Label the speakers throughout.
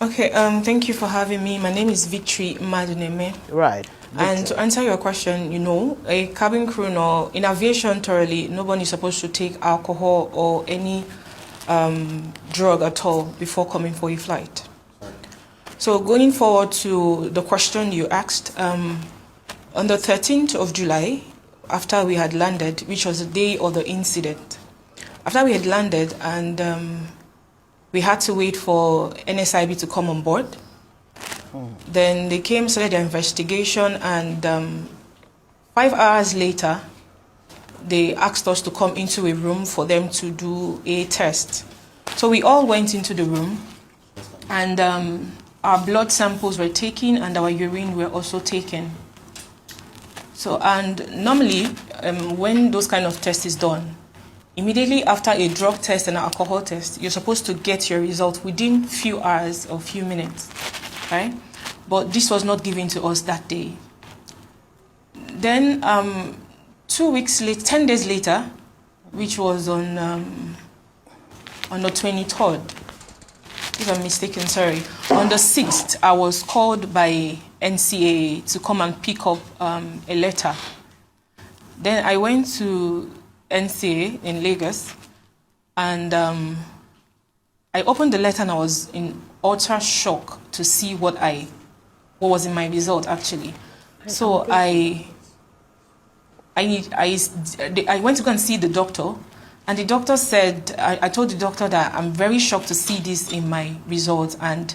Speaker 1: Okay, thank you for having me. My name is Victory Maduneme.
Speaker 2: Right.
Speaker 1: And to answer your question, a cabin crew or in aviation thoroughly, nobody is supposed to take alcohol or any drug at all before coming for a flight. So going forward to the question you asked, on the 13th of July, after we had landed, which was the day of the incident, after we had landed and we had to wait for NSIB to come on board. Then they came, started their investigation, and 5 hours later, they asked us to come into a room for them to do a test. So we all went into the room, and our blood samples were taken, and our urine were also taken. So, and normally, when those kind of tests is done, immediately after a drug test and an alcohol test, you're supposed to get your result within few hours or few minutes, right? But this was not given to us that day. Then 2 weeks later, 10 days later, which was on the 23rd, if I'm mistaken, sorry, on the 6th, I was called by NCAA to come and pick up a letter. Then I went to NCAA in Lagos, and I opened the letter and I was in utter shock to see what was in my result actually. So I went to go and see the doctor, and the doctor said, I told the doctor that I'm very shocked to see this in my results, and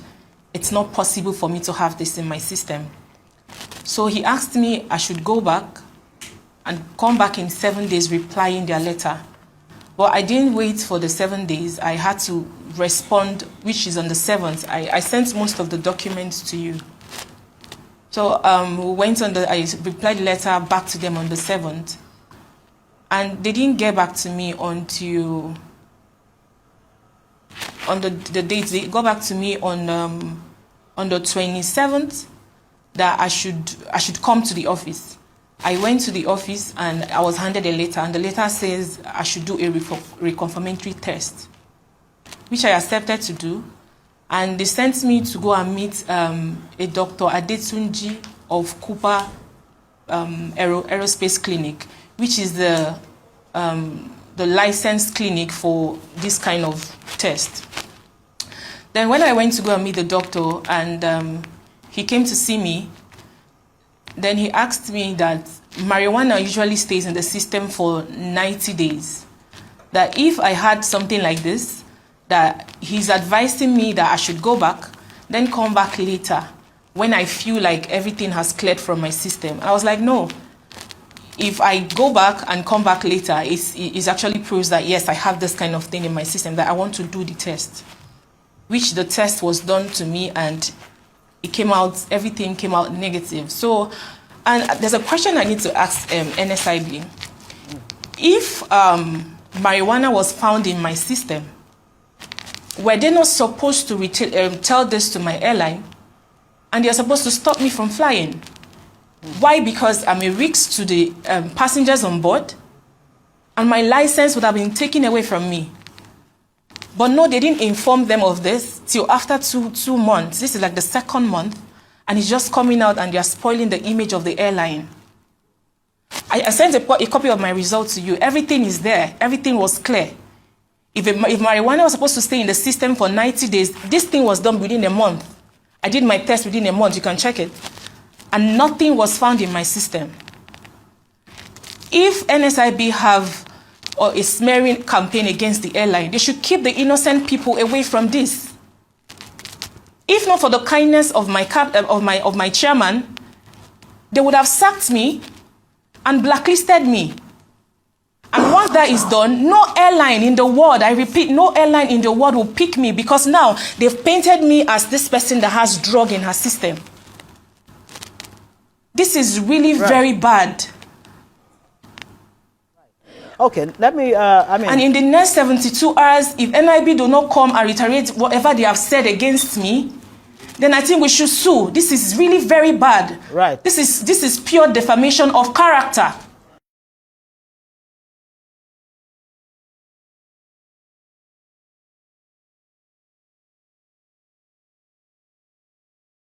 Speaker 1: it's not possible for me to have this in my system. So he asked me I should go back and come back in 7 days replying their letter. But I didn't wait for the 7 days. I had to respond, which is on the 7th. I sent most of the documents to you. So I replied the letter back to them on the 7th. And they didn't get back to me until on the date. They got back to me on the 27th that I should come to the office. I went to the office and I was handed a letter, and the letter says I should do a reconfirmatory test, which I accepted to do. And they sent me to go and meet a Dr. Adetunji of Cooper Aerospace Clinic, which is the licensed clinic for this kind of test. Then when I went to go and meet the doctor, and he came to see me, then he asked me that marijuana usually stays in the system for 90 days. That if I had something like this, that he's advising me that I should go back, then come back later when I feel like everything has cleared from my system. And I was like, no. If I go back and come back later, it actually proves that, yes, I have this kind of thing in my system, that I want to do the test. Which the test was done to me, and everything came out negative. So, and there's a question I need to ask NSIB. If marijuana was found in my system, were they not supposed to tell this to my airline, and they're supposed to stop me from flying? Why? Because I'm a risk to the passengers on board, and my license would have been taken away from me. But no, they didn't inform them of this till after two months. This is like the 2nd month, and it's just coming out, and they're spoiling the image of the airline. I sent a copy of my results to you. Everything is there. Everything was clear. If marijuana was supposed to stay in the system for 90 days, this thing was done within a month. I did my test within a month. You can check it. And nothing was found in my system. If NSIB have a smearing campaign against the airline, they should keep the innocent people away from this. If not for the kindness of my chairman, they would have sacked me and blacklisted me. And once that is done, no airline in the world, I repeat, no airline in the world will pick me, because now they've painted me as this person that has drug in her system. This is really very bad.
Speaker 2: Okay, let me,
Speaker 1: And in the next 72 hours, if NIB do not come and reiterate whatever they have said against me, then I think we should sue. This is really very bad.
Speaker 2: Right.
Speaker 1: This is pure defamation of character.